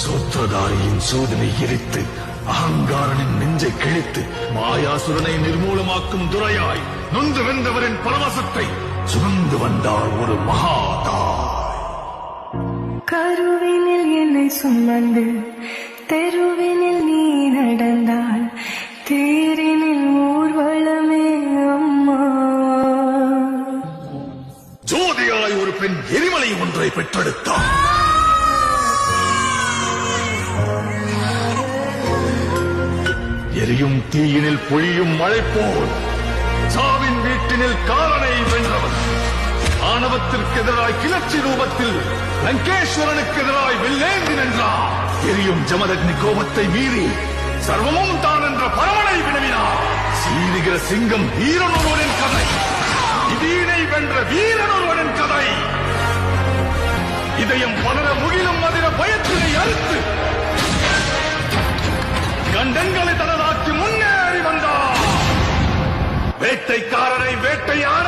சூத்திரதாரியின் சூதனை எரித்து அகங்காரனின் நெஞ்சை கிழித்து மாயாசுரனை நிர்மூலமாக்கும் துறையாய் நொந்து வென்றவரின் பரவசத்தை சுமந்து வந்தார் ஒரு மகாதாய். கருவினில் என்னை சுமந்து தெருவினில் நீ நடந்தால் தேரினில் ஊர்வலமே அம்மா. ஜோதியாய் ஒரு பெண் எரிமலை ஒன்றை பெற்றெடுத்தார். எரியும் தீயினில் பொழியும் மழை போல் சாவின் வீட்டினில் காலனை வென்றவன். ஆணவத்திற்கு எதிராய் கிளர்ச்சி ரூபத்தில் லங்கேஸ்வரனுக்கு எதிராய் வெள்ளேந்தி நின்றார். எரியும் ஜமதக்னி கோபத்தை மீறி சர்வமும் தான் என்ற பரவனை வினவினார். சீரிகிற சிங்கம் வீரனொருவனின் கதை, இதீனை வென்ற வீரனொருவனின் கதை. இதயம் பலர முகிலும் மதிர பயத்தினை அறுத்து கண்டங்களை தனதாக்கி முன்னேறி வந்தார். வேட்டைக்காரரை வேட்டையாட